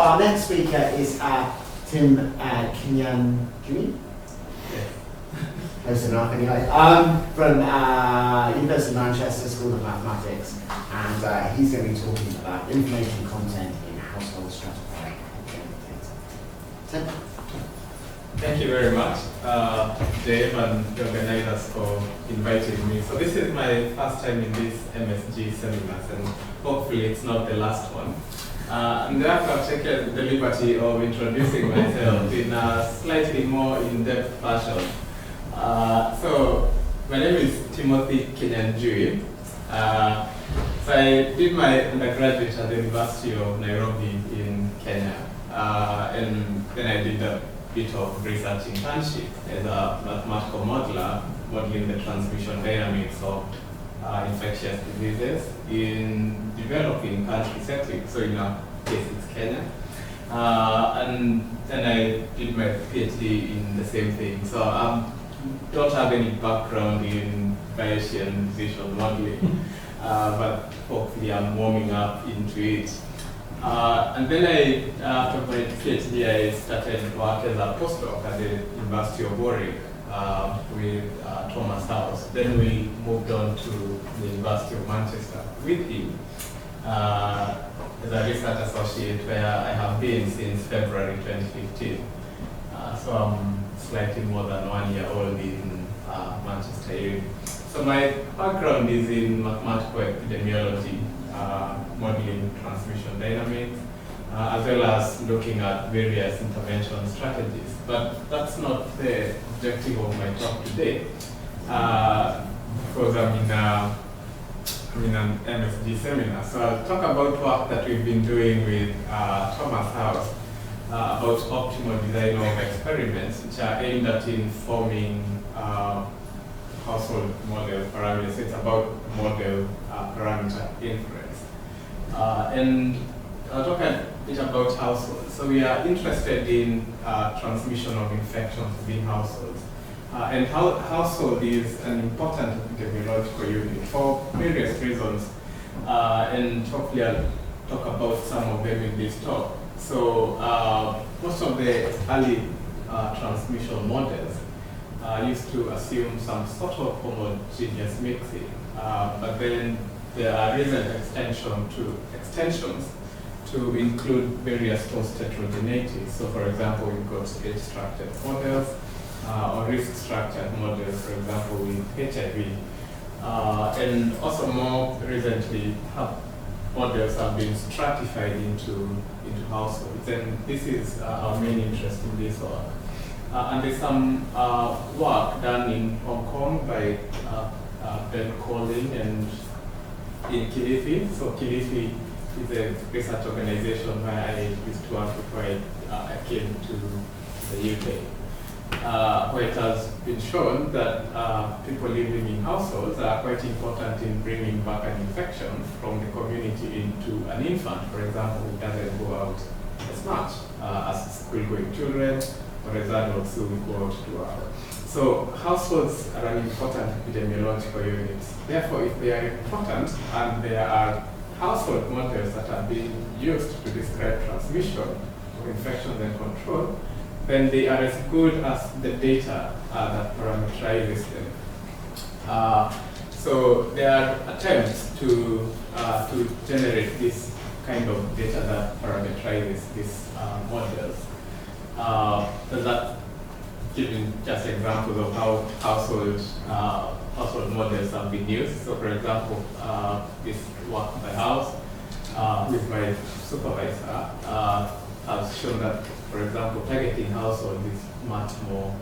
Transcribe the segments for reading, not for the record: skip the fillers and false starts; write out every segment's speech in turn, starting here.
our next speaker is Tim Kinyanjui. Close enough anyway. From University of Manchester School of Mathematics, and he's going to be talking about information content in household stratified data. Tim? Thank you very much, Dave and the organizers for inviting me. So this is my first time in this MSG seminars, and hopefully it's not the last one. And therefore I've taken the liberty of introducing myself in a slightly more in-depth fashion. So my name is Timothy Kinyanjui. So I did my undergraduate at the University of Nairobi in Kenya, and then I did a bit of research internship as a mathematical modeler, modeling the transmission dynamics of infectious diseases in developing country settings. So in our case, it's Kenya. And then I did my PhD in the same thing. So I don't have any background in Bayesian decision modeling, but hopefully I'm warming up into it. And then after my PhD, I started work as a postdoc at the University of Warwick with Thomas House. Then we moved on to the University of Manchester with him as a research associate, where I have been since February 2015. So I'm slightly more than 1 year old in Manchester Uni. So my background is in mathematical epidemiology, modeling transmission dynamics, as well as looking at various intervention strategies. But that's not the objective of my talk today, because I'm in an MSG seminar. So I'll talk about work that we've been doing with Thomas House about optimal design of experiments, which are aimed at informing household model parameters. It's about model parameter inference. And I'll talk a bit about households. So we are interested in transmission of infections within households. And household is an important epidemiological unit for various reasons. And hopefully I'll talk about some of them in this talk. So most of the early transmission models used to assume some sort of homogeneous mixing, but then there are recent extensions to include various post-heterogeneities. So for example, we've got age-structured models or risk-structured models, for example, with HIV. And also more recently, models have been stratified into households. And this is our main interest in this work. And there's some work done in Hong Kong by Ben Colling and in Kilifi. So Kilifi is a research organization where I used to work before I came to the UK, where it has been shown that people living in households are quite important in bringing back an infection from the community into an infant, for example, who doesn't go out as much as school-going children, or as adults who go out to work. So households are an important epidemiological unit. Therefore, if they are important and there are household models that are being used to describe transmission of infections and control, then they are as good as the data that parameterizes them. So there are attempts to generate this kind of data that parameterizes these models. Does that giving just examples of how household models have been used? So for example, this work by House with my supervisor has shown that, for example, targeting households is much more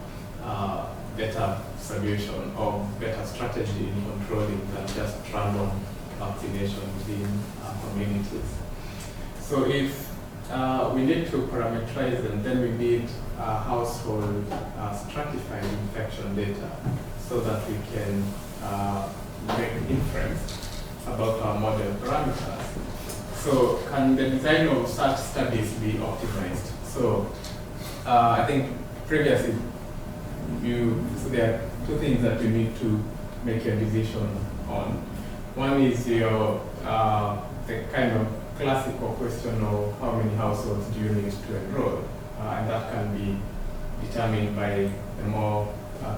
better solution or better strategy in controlling than just random vaccination within communities. So if we need to parameterize them, then we need household stratified infection data so that we can make inference about our model parameters. So can the design of such studies be optimized? So I think previously so there are two things that you need to make your decision on. One is your the kind of classical question of how many households do you need to enroll, and that can be determined by the more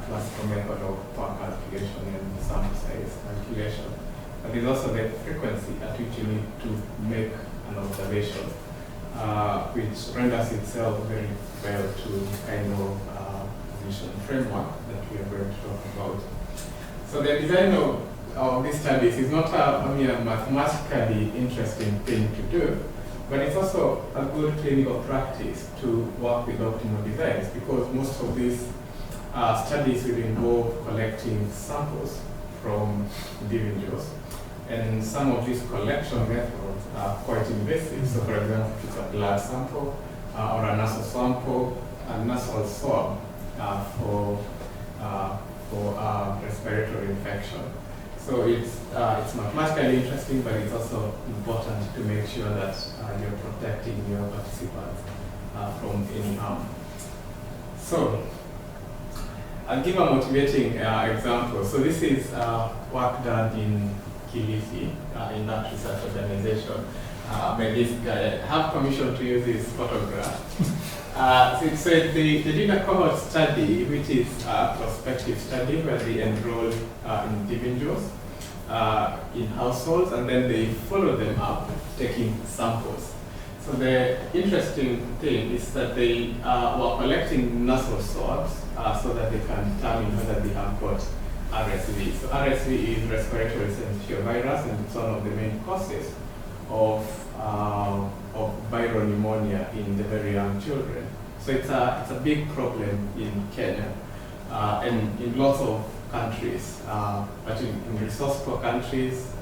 classical method of power calculation and sample size calculation. But there's also the frequency at which you need to make an observation, which renders itself very well to the kind of position framework that we are going to talk about. So the design of these studies is not only a mathematically interesting thing to do, but it's also a good clinical practice to work with optimal designs, because most of these studies will involve collecting samples from individuals. And some of these collection methods are quite invasive. So for example, if it's a blood sample or a nasal sample, a nasal swab for respiratory infection. So it's mathematically interesting, but it's also important to make sure that you're protecting your participants from any harm. So I'll give a motivating example. So this is work done in Kilifi, in that research organization, by this guy. I have permission to use his photograph. So they did a cohort study, which is a prospective study where they enroll individuals in households, and then they follow them up, taking samples. So the interesting thing is that they were collecting nasal swabs so that they can determine whether they have got RSV. So RSV is respiratory syncytial virus, and it's one of the main causes of viral pneumonia in the very young children. So it's a big problem in Kenya and in lots of countries. But in resource-poor countries,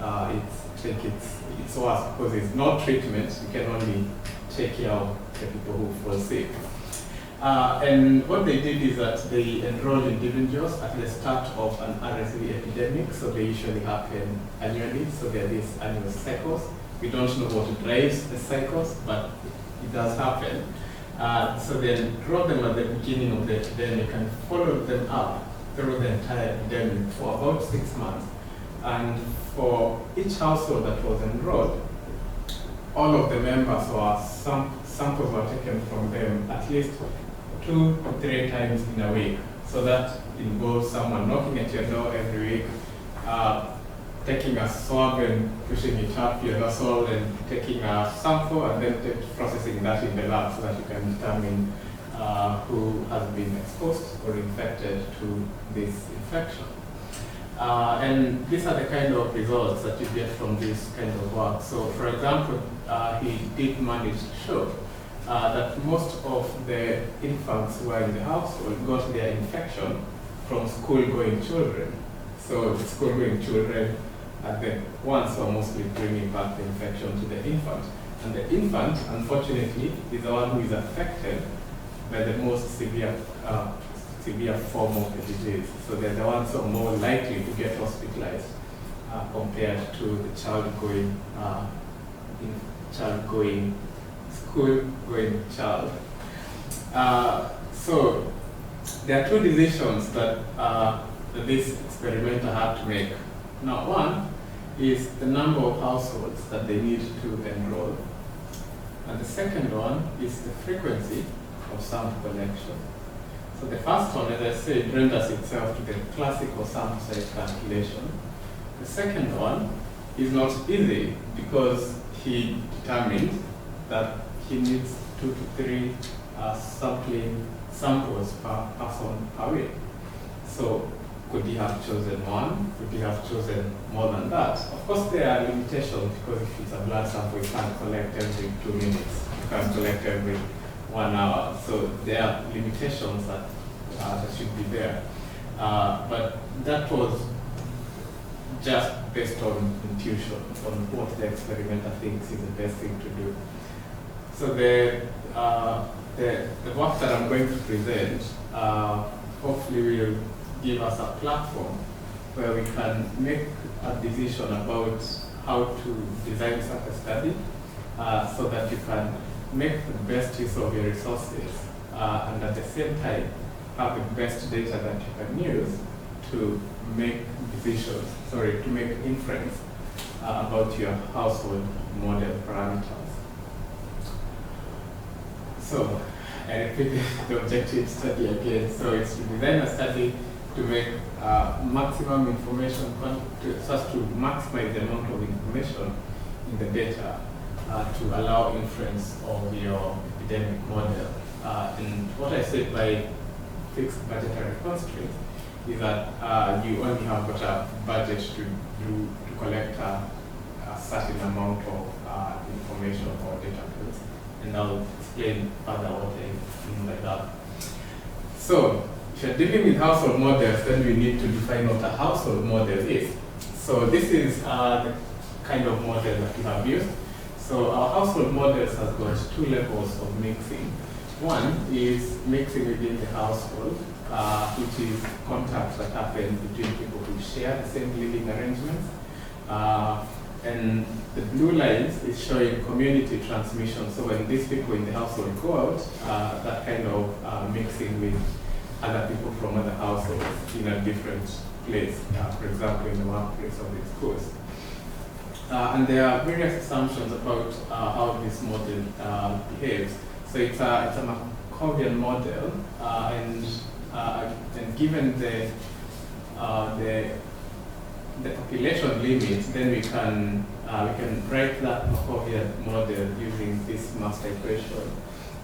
it's worse because there's no treatment. You can only take care of the people who fall sick. And what they did is that they enrolled individuals at the start of an RSV epidemic. So they usually happen annually. So there are these annual cycles. We don't know what drives the cycles, but it does happen. So they enrolled them at the beginning of the epidemic and followed them up through the entire epidemic for about 6 months. And for each household that was enrolled, all of the members or samples were taken from them at least 2 to 3 times in a week. So that involves someone knocking at your door every week, taking a swab and pushing it up your nostril, and taking a sample and then processing that in the lab so that you can determine who has been exposed or infected to this infection. And these are the kind of results that you get from this kind of work. So for example, he did manage to show that most of the infants who are in the household got their infection from school-going children. So the school-going children are the ones who are mostly bringing back the infection to the infant. And the infant, unfortunately, is the one who is affected by the most severe form of the disease. So they're the ones who are more likely to get hospitalized compared to the school-going child. So there are 2 decisions that this experimenter had to make. Now, one is the number of households that they need to enroll. And the second one is the frequency of sample collection. So the first one, as I said, renders itself to the classical sample size calculation. The second one is not easy because he determined that he needs 2 to 3 samples per person per week. So could he have chosen 1? Could he have chosen more than that? Of course, there are limitations because if it's a blood sample, you can't collect every 2 minutes. You can't collect every 1 hour. So there are limitations that should be there. But that was just based on intuition, on what the experimenter thinks is the best thing to do. So the work that I'm going to present hopefully will give us a platform where we can make a decision about how to design such a study so that you can make the best use of your resources and at the same time have the best data that you can use to make decisions, to make inference about your household model parameters. So, I repeat the objective study again. So it's to design a study to make maximum information, so as to maximize the amount of information in the data to allow inference of your epidemic model. And what I said by fixed budgetary constraints is that you only have got a budget to collect a certain amount of information or data points. And I'll explain further what I mean by that. So, if you're dealing with household models, then we need to define what a household model is. So this is the kind of model that we have used. So our household models has got two levels of mixing. One is mixing within the household, which is contacts that happen between people who share the same living arrangements. And the blue lines is showing community transmission. So when these people in the household go out, that kind of mixing with other people from other households in a different place, for example, in the workplace or the schools. And there are various assumptions about how this model behaves. So it's a Markovian model, and given the population limit, then we can write that Markovian model using this master equation.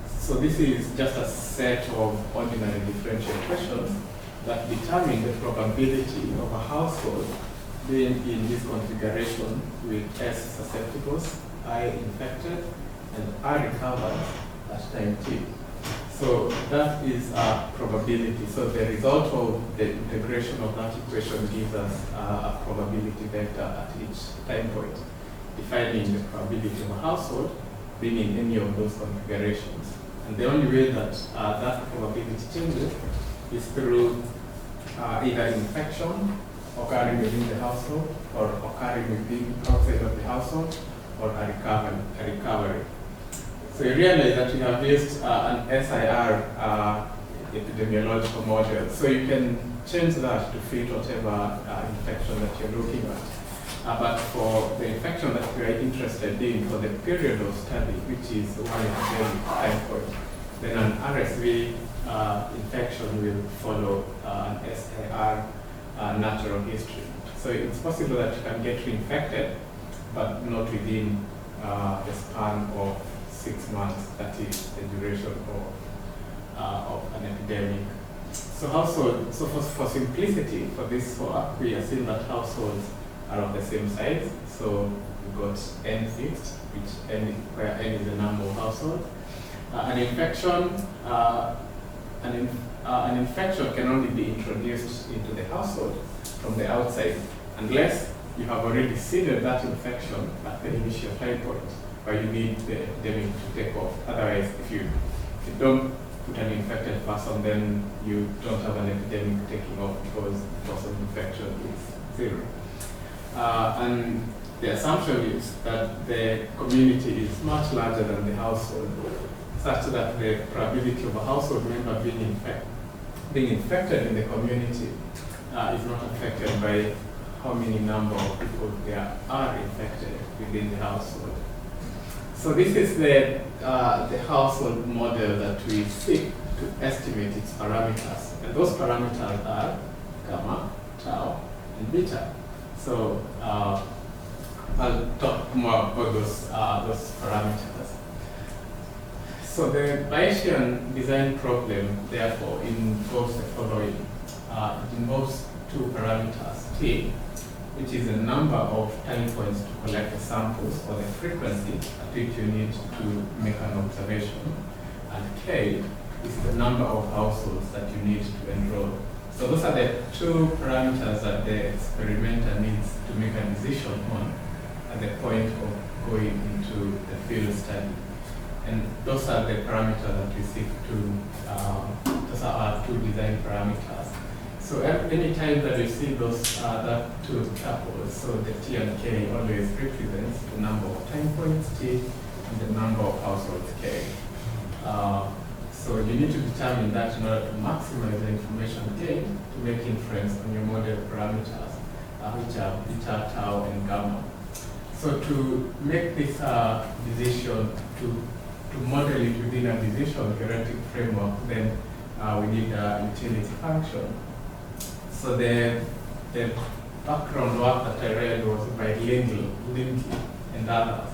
So this is just a set of ordinary differential equations that determine the probability of a household being in this configuration with S susceptibles, I infected, and R recovered at time t. So that is a probability. So the result of the integration of that equation gives us a probability vector at each time point, defining the probability of a household being in any of those configurations. And the only way that that probability changes is through either infection occurring within the household, or occurring within outside of the household, or a recovery. So you realize that we have used an SIR epidemiological model. So you can change that to fit whatever infection that you're looking at. But for the infection that we are interested in for the period of study, which is one epidemic time point, then an RSV infection will follow an SIR natural history. So it's possible that you can get reinfected, but not within the span of 6 months, that is the duration of an epidemic. So for simplicity, for this work, we assume that households are of the same size. So we've got n fixed, where n is the number of households. An infection can only be introduced into the household from the outside, unless you have already seeded that infection at the initial time point, where you need the epidemic to take off. Otherwise, if you don't put an infected person, then you don't have an epidemic taking off, because the cost of infection is 0. And the assumption is that the community is much larger than the household, such that the probability of a household member being infected in the community is not affected by how many number of people there are infected within the household. So this is the household model that we seek to estimate its parameters. And those parameters are gamma, tau, and beta. So I'll talk more about those parameters. So the Bayesian design problem, therefore, involves the following. It involves two parameters, t, which is the number of time points to collect the samples, or the frequency at which you need to make an observation, and k is the number of households that you need to enroll. So those are the two parameters that the experimenter needs to make a decision on at the point of going into the field study. And those are the parameters that we seek to, those are our two design parameters. So any time that you see those that two tuples, so the t and k always represents the number of time points t and the number of households k. So you need to determine that in order to maximize the information gained to make inference on your model parameters, which are beta, tau, and gamma. So to make this decision, to model it within a decision theoretic framework, then we need a utility function. So the background work that I read was by Lindsay and others,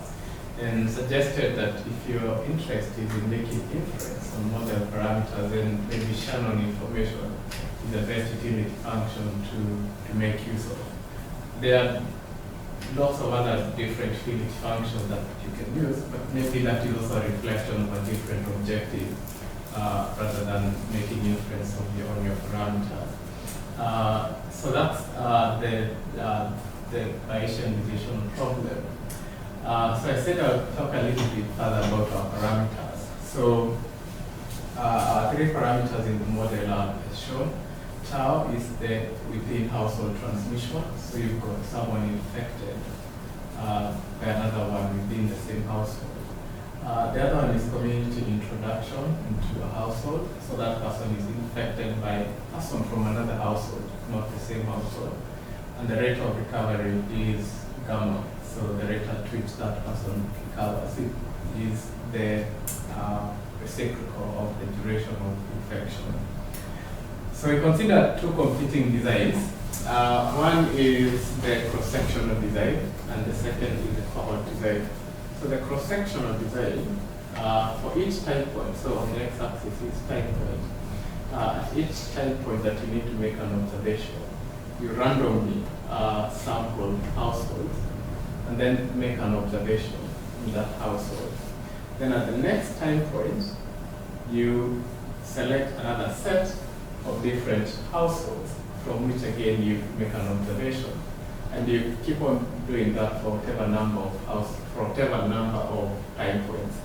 and suggested that if you're interested in making inference on model parameters, then maybe Shannon information is the best utility function to make use of. There are lots of other different utility functions that you can use, but maybe that is also a reflection of a different objective rather than making inference on your parameters. So that's the Bayesian decision problem. So I said I'll talk a little bit further about our parameters. So our three parameters in the model are as shown. Tau is the within household transmission. So you've got someone infected by another one within the same household. The other one is community introduction into a household. So that person is infected by a person from another household, not the same household. And the rate of recovery is gamma. So the rate at which that person recovers is the reciprocal of the duration of infection. So we consider two competing designs. One is the cross-sectional design, and the second is the cohort design. So the cross-sectional design, for each time point, so on the x-axis is time point, at each time point that you need to make an observation, you randomly sample households and then make an observation in that household. Then at the next time point, you select another set of different households from which again you make an observation. And you keep on doing that for whatever number of time points.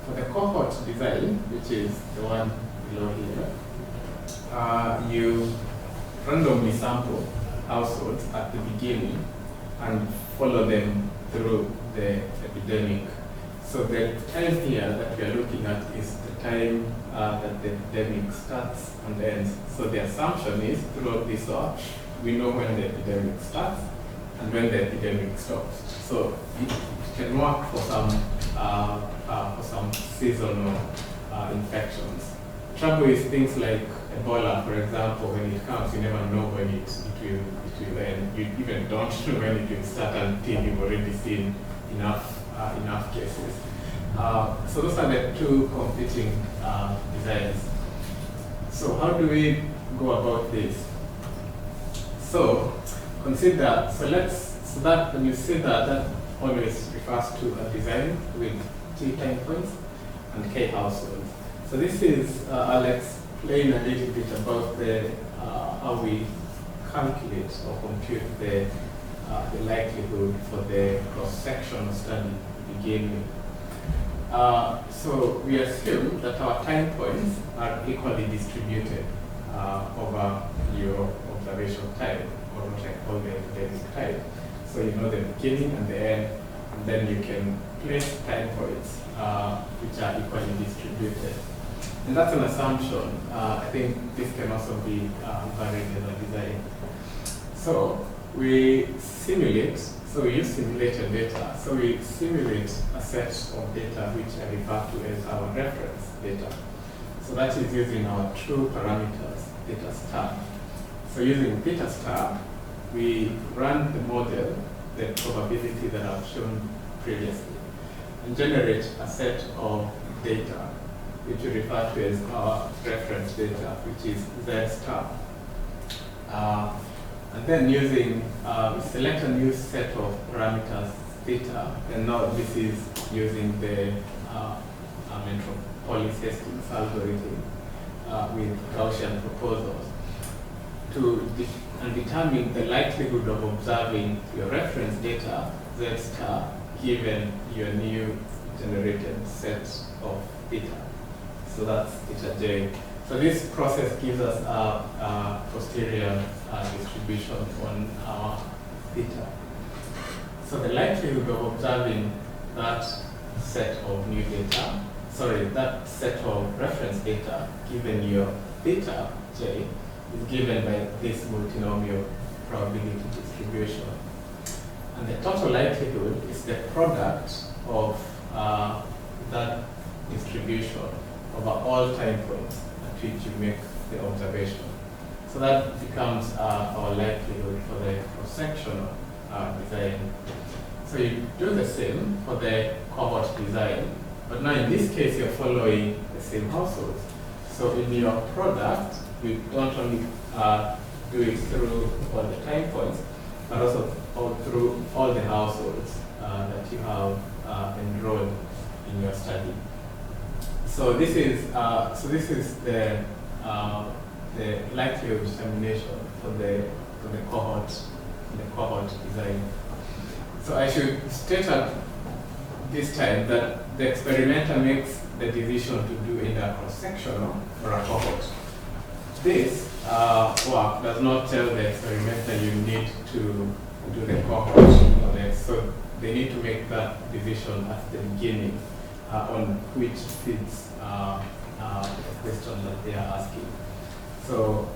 For the cohort design, which is the one below here, you randomly sample households at the beginning and follow them through the epidemic. So the time here that we are looking at is the time that the epidemic starts and ends. So the assumption is throughout this work, we know when the epidemic starts and when the epidemic stops. So it can work for some seasonal infections. Trouble is things like Ebola, for example, when it comes, you never know when it will end. You even don't know when it will start until you've already seen enough cases. So those are the two competing designs. So how do we go about this? So consider, so that when you say that always refers to a design with T time points and K households. So this is, I'll explain a little bit about how we calculate or compute the likelihood for the cross-sectional study to begin with. So we assume that our time points are equally distributed over your observation time, or what I call the epidemic time. So you know the beginning and the end, and then you can place time points which are equally distributed. And that's an assumption. I think this can also be varied in a design. So we simulate, so we use simulated data. So we simulate a set of data which I refer to as our reference data. So that is using our true parameters, data star. So using data star, we run the model, the probability that I've shown previously, and generate a set of data which we refer to as our reference data, which is Z star. And then using, we select a new set of parameters, theta, and now this is using the Metropolis-Hastings algorithm with Gaussian proposals to determine the likelihood of observing your reference data, Z star, given your new generated set of theta. So that's theta j. So this process gives us a posterior distribution on our theta. So the likelihood of observing that set of new data, that set of reference data given your theta j is given by this multinomial probability distribution. And the total likelihood is the product of that distribution over all time points at which you make the observation. So that becomes our likelihood for the cross-sectional design. So you do the same for the cohort design, but now in this case you're following the same households. So in your product, you don't only do it through all the time points, but also through all the households that you have enrolled in your study. So this is the likelihood determination for the cohort design. So I should state at this time that the experimenter makes the decision to do either cross-sectional or a cohort. This work does not tell the experimenter you need to do the cohort. So they need to make that decision at the beginning on which fits the question that they are asking. So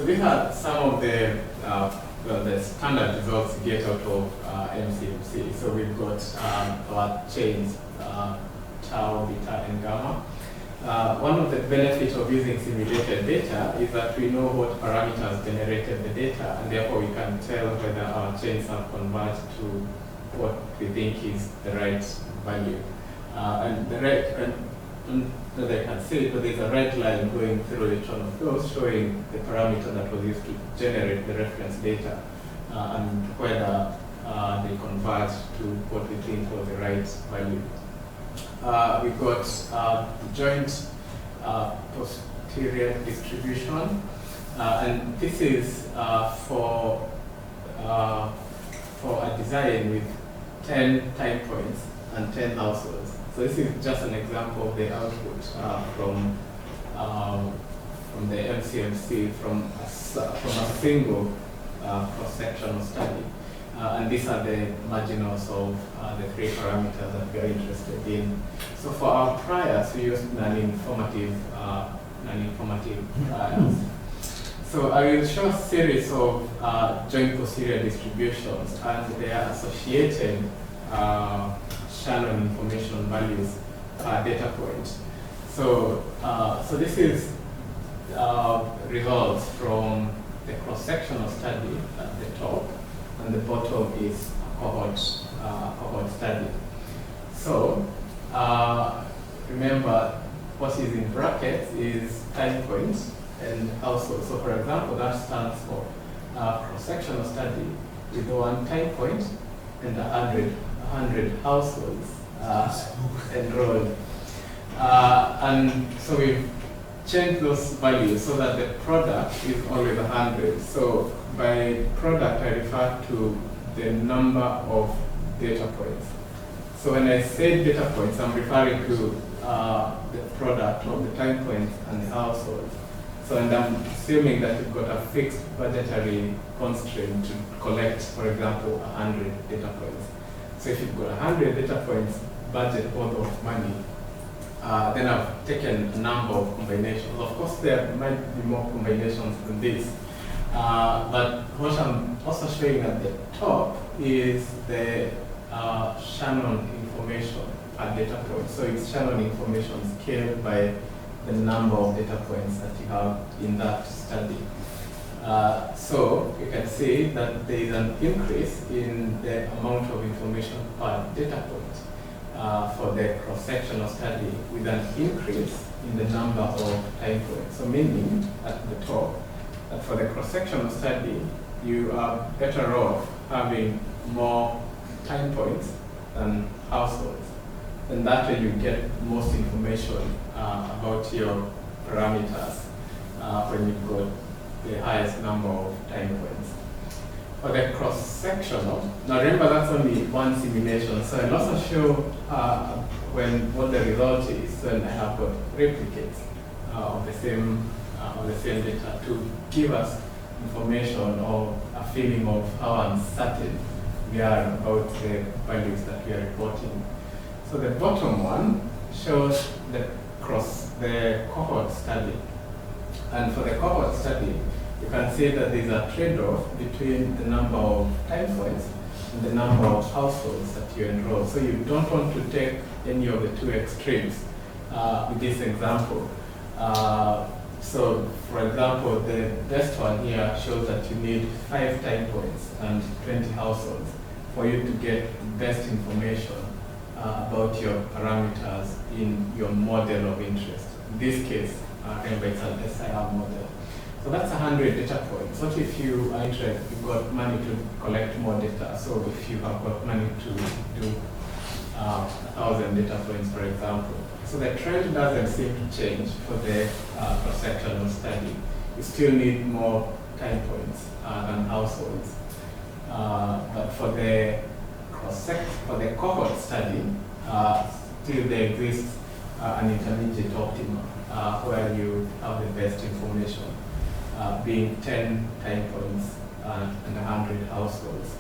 these are some of the standard results you get out of MCMC. So we've got our chains, tau, beta, and gamma. One of the benefits of using simulated data is that we know what parameters generated the data, and therefore we can tell whether our chains have converged to what we think is the right value. And the right, that I can see, but there's a red line going through each one of those showing the parameter that was used to generate the reference data and whether they converge to what we think was the right value. We've got joint posterior distribution, and this is for a design with 10 time points and 10 households. So this is just an example of the output from the MCMC from a single cross-sectional study. And these are the marginals of the three parameters that we are interested in. So for our priors, we used non-informative priors. So I will show a series of joint posterior distributions and their associated Shannon information values data points. So this is results from the cross-sectional study at the top, and the bottom is a cohort study. So remember, what is in brackets is time points and household. So for example, that stands for cross-sectional study with one time point and 100 households enrolled. And so we've changed those values so that the product is always 100. So by product, I refer to the number of data points. So when I say data points, I'm referring to the product of the time points and the households. So, and I'm assuming that you've got a fixed budgetary constraint to collect, for example, 100 data points. So if you've got 100 data points budget worth of money, then I've taken a number of combinations. Of course, there might be more combinations than this. But what I'm also showing at the top is the Shannon information per data point. So it's Shannon information scaled by the number of data points that you have in that study. So you can see that there is an increase in the amount of information per data point for the cross-sectional study, with an increase in the number of time points. So meaning at the top, that for the cross-sectional study, you are better off having more time points than households. And that way you get most information about your parameters when you've got the highest number of time points. For the cross-sectional, now remember that's only one simulation, so I'll also show what the result is when I have got replicates of the same data to give us information or a feeling of how uncertain we are about the values that we are reporting. So the bottom one shows the cohort study. And for the cohort study, you can see that there's a trade-off between the number of time points and the number of households that you enroll. So you don't want to take any of the two extremes with this example. So, for example, the best one here shows that you need 5 time points and 20 households for you to get best information about your parameters in your model of interest. In this case, remember it's an SIR model. So that's 100 data points. What if you are interested, you've got money to collect more data? So if you have got money to do 1,000 data points, for example. So the trend doesn't seem to change for the cross-sectional study. You still need more time points than households. But for the cohort study, still there exists an intermediate optimum where you have the best information, being 10 time points and 100 households.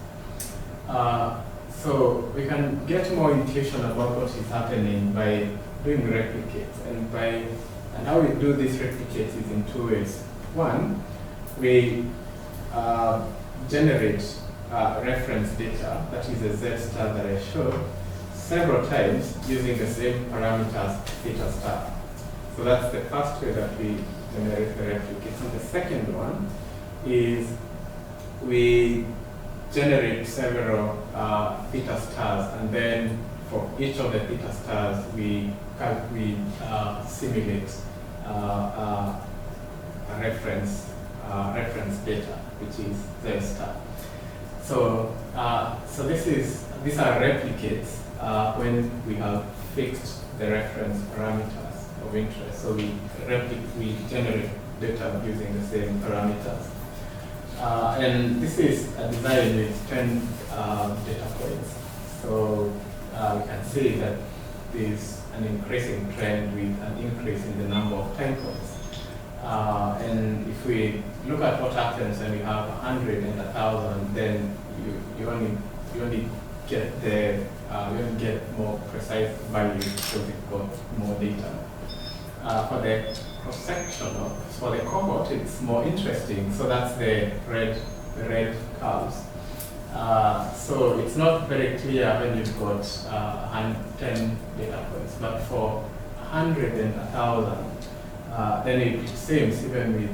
So we can get more intuition about what is happening by doing replicates, and how we do these replicates is in 2 ways. One, we generate reference data, that is a Z star that I showed, several times using the same parameters theta star. So that's the first way that we generate the replicates. And the second one is we generate several theta stars, and then for each of the theta stars we simulate a reference data, which is Z star. So these are replicates when we have fixed the reference parameters of interest. So we generate data using the same parameters. And this is a design with 10 data points. So we can see that there's an increasing trend with an increase in the number of time points. And if we look at what happens when we have 100 and 1,000, then you only get the you only get more precise values because you've got more data. For the cross-sectional, for the cohort, it's more interesting. So that's the red curves. So it's not very clear when you've got 10 data points, but for 100 and 1,000, then it seems even with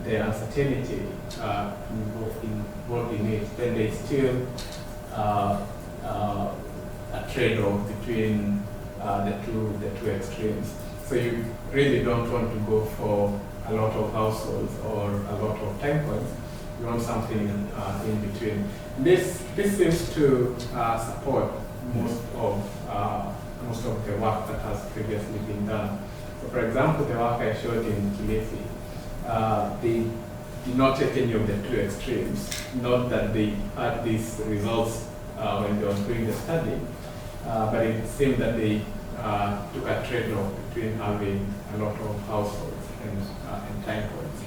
the uncertainty involved in it, then there's still a trade-off between the two extremes. So you really don't want to go for a lot of households or a lot of time points. You want something in between. This seems to support most of the work that has previously been done. So, for example, the work I showed in Kilifi, they did not take any of the two extremes. Not that they had these results when they were doing the study, but it seemed that they took a trade-off between having a lot of households and time points.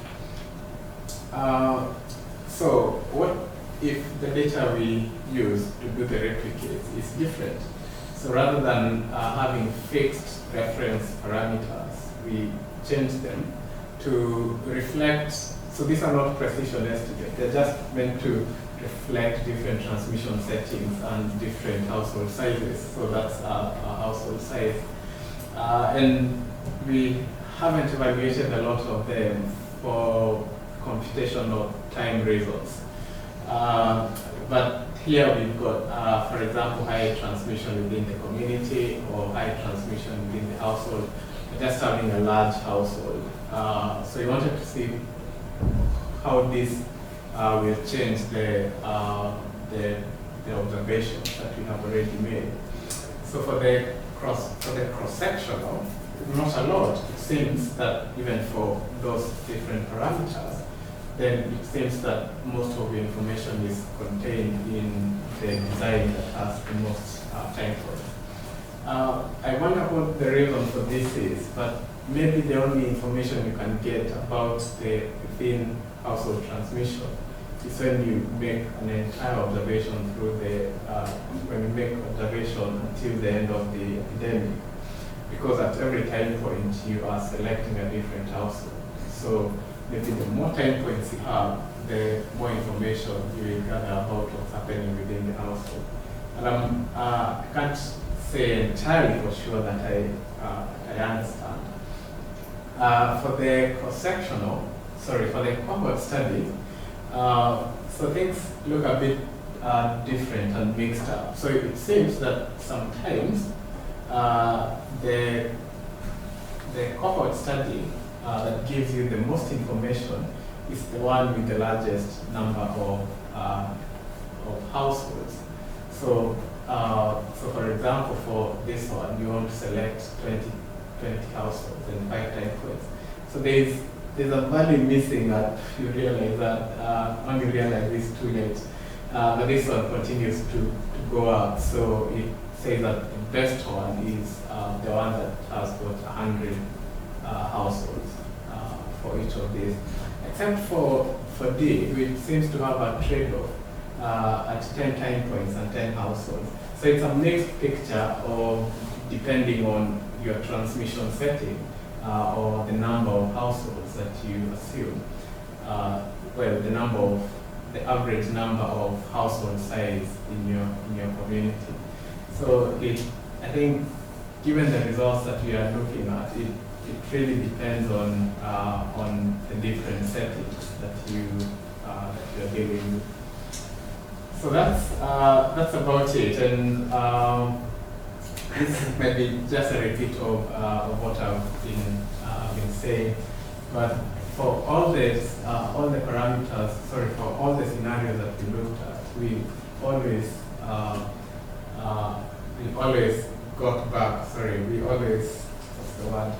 So what if the data we use to do the replicates is different? So rather than having fixed reference parameters, we change them to reflect. So these are not precision estimates. They're just meant to reflect different transmission settings and different household sizes. So that's our household size. And we haven't evaluated a lot of them for computational time results. But here we've got, for example, high transmission within the community or high transmission within the household, just having a large household. So we wanted to see how this will change the observations that we have already made. So for the cross-sectional, not a lot. It seems that even for those different parameters, then it seems that most of the information is contained in the design that has the most time points. I wonder what the reason for this is, but maybe the only information you can get about the within household transmission is when you make an entire observation through when you make observation until the end of the epidemic, because at every time point you are selecting a different household. So maybe the more time points you have, the more information you will gather about what's happening within the household. And I can't say entirely for sure that I understand. For the for the cohort study, so things look a bit different and mixed up. So it seems that sometimes the cohort study that gives you the most information is the one with the largest number of households. So, for example, for this one, you want to select 20 households and 5 time points. So there's a value missing that you realize that when you realize it's too late. But this one continues to go up. So it says that the best one is the one that has got 100 households for each of these. Except for D, which seems to have a trade-off at 10 time points and 10 households. So it's a mixed picture of depending on your transmission setting or the number of households that you assume. The average number of household size in your community. So I think, given the results that we are looking at, it really depends on the different settings that you are dealing with. So that's about it, and this is maybe just a repeat of what I've been saying, but for all the parameters, for all the scenarios that we looked at, we always got back. What's the word?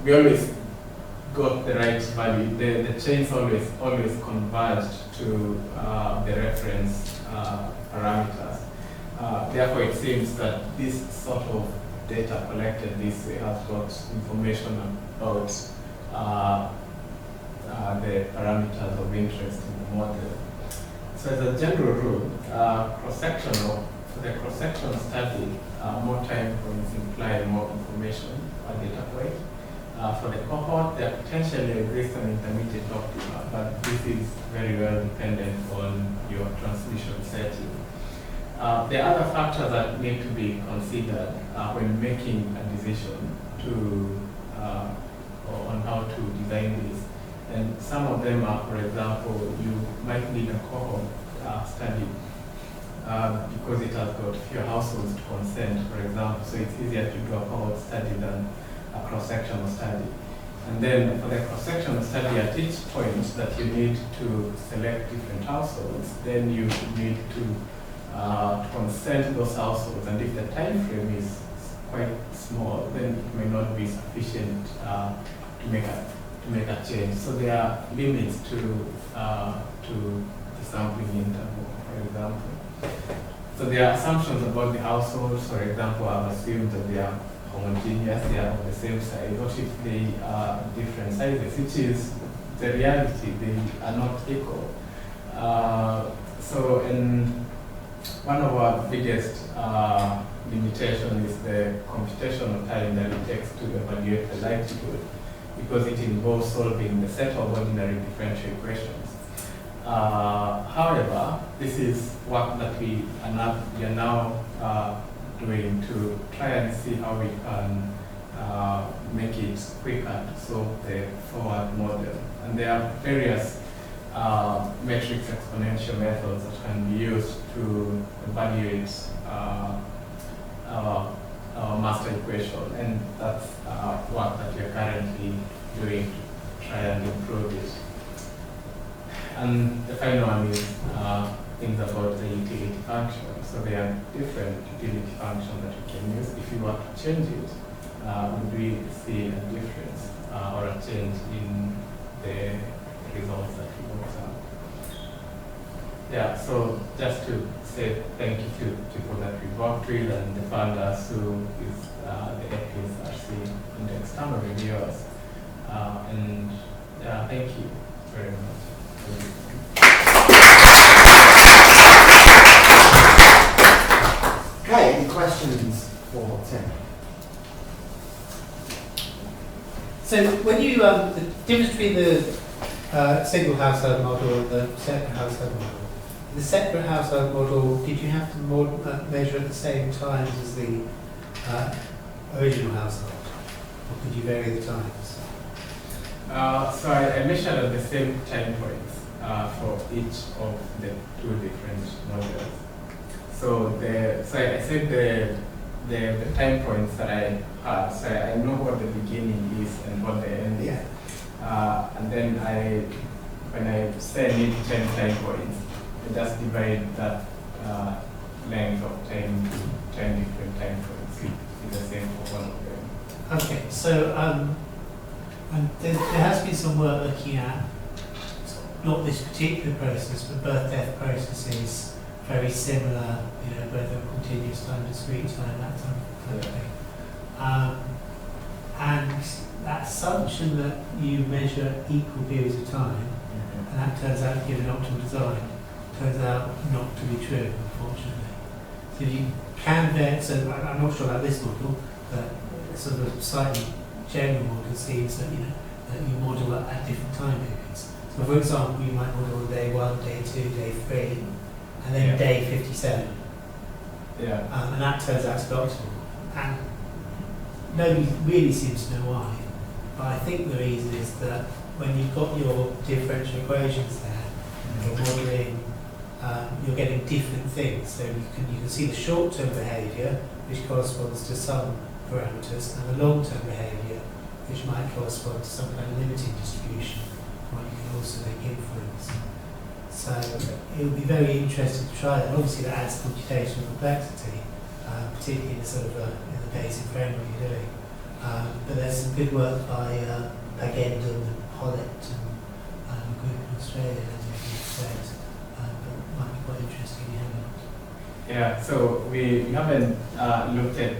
We always got the right value. The chains always converged to the reference parameters. Therefore, it seems that this sort of data collected this way has got information about the parameters of interest in the model. So as a general rule, for the cross-sectional study, more time points imply more information per data point. For the cohort, there potentially exists an intermediate optima, but this is very well dependent on your transmission setting. There are other factors that need to be considered when making a decision on how to design this. And some of them are, for example, you might need a cohort study because it has got fewer households to consent, for example, so it's easier to do a cohort study than a cross-sectional study. And then for the cross-sectional study, at each point that you need to select different households, then you need to consent those households, and if the time frame is quite small, then it may not be sufficient to make a change. So there are limits to the sampling interval, for example. So there are assumptions about the households. For example, I've assumed that they are homogeneous, they are of the same size. What if they are different sizes, which is the reality, they are not equal. And one of our biggest limitation is the computational time that it takes to evaluate the likelihood, because it involves solving the set of ordinary differential equations. However, this is work that we are now doing to try and see how we can make it quicker to solve the forward model. And there are various matrix exponential methods that can be used to evaluate our master equation, and that's work that we are currently doing to try and improve it. And the final one is things about the utility function. So there are different utility functions that we can use. If you want to change it, would we see a difference or a change in the results that we observe? Yeah, so just to say thank you to people that we worked with and the funders who is the APSRC and the external reviewers. And yeah, thank you very much. Okay, any questions for Tim? So when you, the difference between the single household model and the separate household model, the separate household model, did you have to measure at the same times as the original household? Or could you vary the times? So I measured at the same time points for each of the two different models. So I said the time points that I had, so I know what the beginning is and what the end is. And then when I say I need 10 time points, I just divide that length of 10 different time points. It's the same for one of them. Okay, so and there has been some work looking at not this particular process, but birth-death processes, very similar, you know, both of continuous time, discrete time, that type of thing. And that assumption that you measure equal periods of time, and that turns out to give an optimal design, turns out not to be true, unfortunately. So you can vary, so I'm not sure about this model, but sort of slightly general model seems that, you know, that you model at different time periods. So for example, you might model day 1, day 2, day 3, and then day 57. And that turns out to be optimal. And nobody really seems to know why. But I think the reason is that when you've got your differential equations there, you're modelling, you're getting different things. So you can see the short-term behaviour, which corresponds to some parameters, and the long-term behaviour, which might correspond to some kind of limiting distribution, what you can also make influence. So it would be very interesting to try that. Obviously that adds computational complexity, particularly in the sort of in the Bayesian framework you're doing. But there's some good work by Pagendum and Hollett and a group in Australia, as you said, but it might be quite interesting in having. Yeah, so we haven't looked at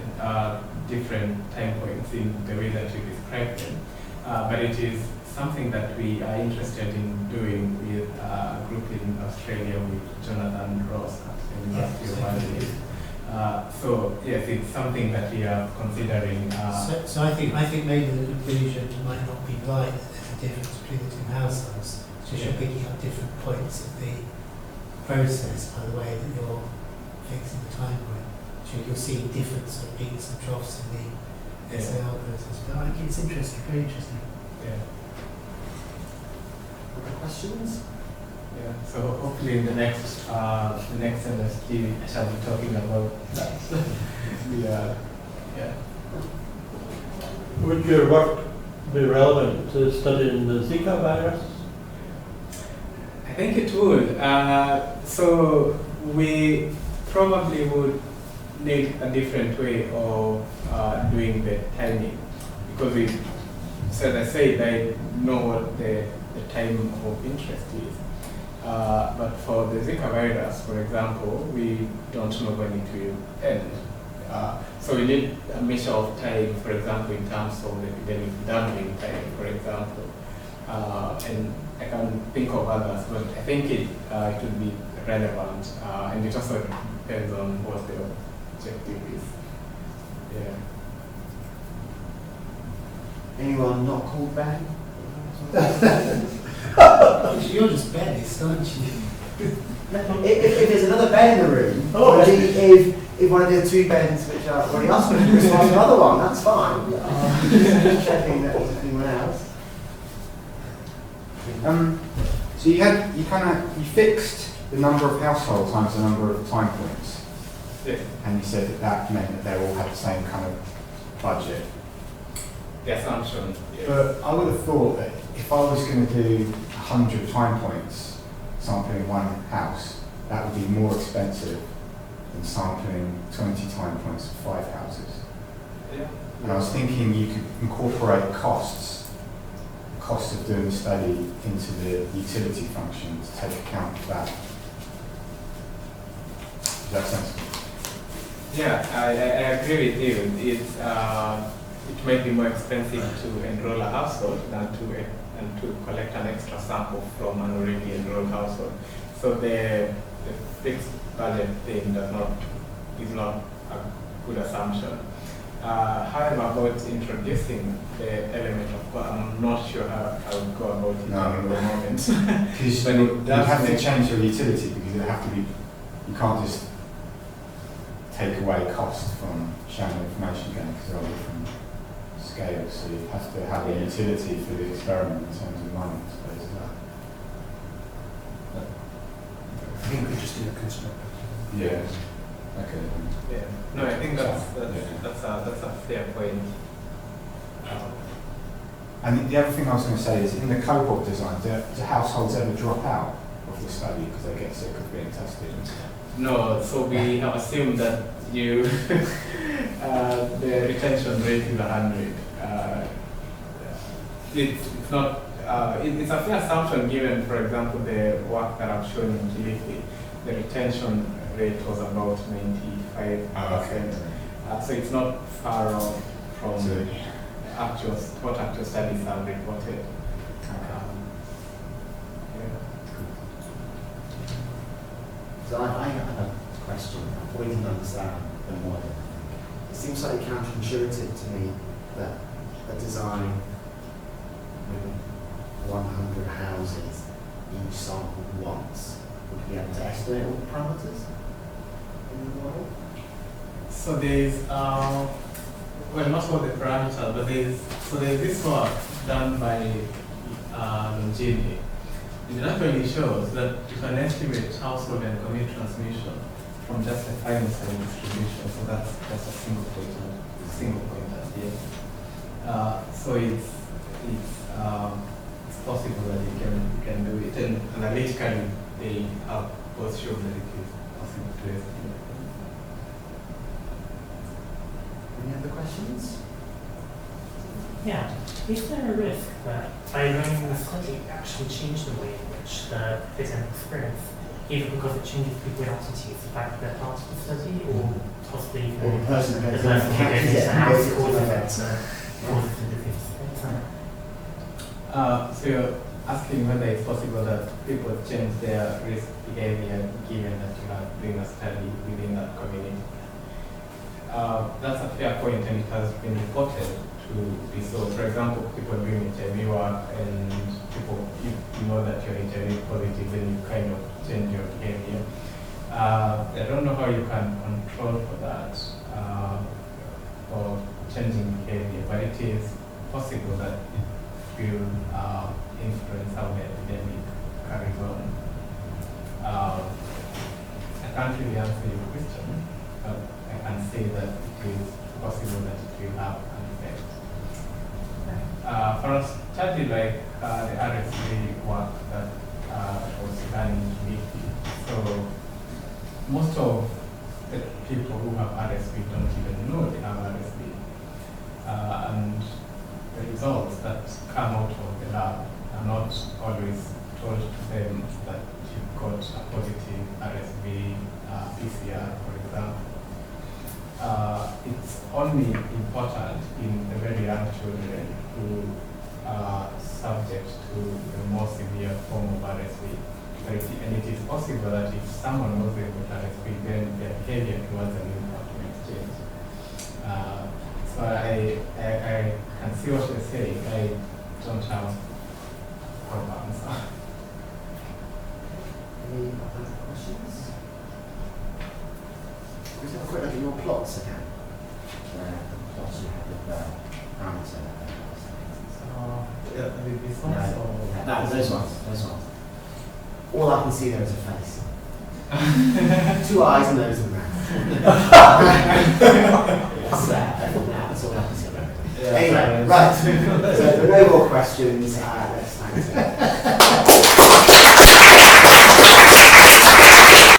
different time points in the way that you described them, but it is something that we are interested in doing with a group in Australia with Jonathan Ross at the University of Adelaide. So yes, it's something that we are considering. So I think maybe the conclusion might not be right that there's a difference between the two households. It's just you're picking up different points of the process by the way that you're fixing the time point. So you're seeing different sort of peaks and troughs in the SAR process. But I think it's interesting, very interesting. Yeah. Other questions? Yeah. So hopefully in the next MSG I shall be talking about that. Yeah. Would your work be relevant to studying the Zika virus? I think it would. So we probably would need a different way of doing the timing, because we, so as I said, I know what the time of interest is. But for the Zika virus, for example, we don't know when it will end. So we need a measure of time, for example, in terms of the epidemic doubling time, for example. And I can think of others, but I think it would be relevant, and it also depends on what the objective is. Yeah. Anyone not called Ben? You're just Bennis, aren't you? If there's another Ben in the room, or if one of the two Bens which are already asked to respond to another one, that's fine. Just checking that there's anyone else. So you fixed the number of households times the number of time points, and you said that meant that they all had the same kind of budget. The assumption. Yeah. But I would have thought that if I was going to do 100 time points sampling one house, that would be more expensive than sampling 20 time points for 5 houses. Yeah. And I was thinking you could incorporate costs, the cost of doing the study, into the utility function to take account of that. Does that sensible? Yeah, I agree with you. It might be more expensive to enroll a household than to collect an extra sample from an already enrolled household. So the fixed budget thing is not a good assumption. However, about introducing the element of, well, I'm not sure how I would go about it at the moment. Because But you that's have to make- change your utility because it have to be, you can't just take away cost from Shannon information gain because they're all different scales. So you have to have a utility for the experiment in terms of money, I suppose. Is that? I think we just do a constructor. Yeah. Okay. Yeah. No, I think that's a fair point. And the other thing I was going to say is in the cohort design, do households ever drop out of the study because they get sick of being tested? No, so we have assumed that you the retention rate is 100. It's not. It's a fair assumption given, for example, the work that I've shown in GDP. The retention rate was about 95%. So it's not far off from what actual studies have reported. So I have a question, we can understand the model. It seems slightly counterintuitive to me that a design with 100 houses, each sampled once, would be able to estimate all the parameters in the model. So there's, well, not all the parameters, but there's this work done by Gini. It actually shows that you can estimate household and community transmission from just a finite distribution. So that's a single pointer here. So it's possible that you can do it, and analytically they have both shown that it is possible to estimate. Any other questions? Yeah. Is there a risk that by running the study, it actually change the way in which the victim experience, either because it changes people with absentees, the fact that they're part of the study, or possibly even Or the person the that person who goes into the house causes Yeah. the difference? So you're asking whether it's possible that people change their risk behavior given that you are doing a study within that community. That's a fair point, and it has been reported to be so. For example, people doing HIV work and people, you know that you're HIV positive, then you kind of change your behavior. I don't know how you can control for that or changing behavior, but it is possible that it will influence how the epidemic carries on. I can't really answer your question, but I can say that it is possible that it will have an effect. For a study like the RSV work that was done in GDP, so most of the people who have RSV don't even know they have RSV. And the results that come out of the lab are not always told to them that you've got a positive RSV PCR, for example. It's only important in the very young children who are subject to the more severe form of RSV. And it is possible that if someone was able to RSV, then their behavior towards an impact might change. So I can see what you're saying. I don't have a proper answer. Any other questions? Can we have a quick look at your plots again? The plots you have with the parameter. This one? No, those ones. All I can see there is a face. 2 eyes, a nose, and a mouth. That's all I can see. Anyway, right. So there are no more questions. Let's thank you.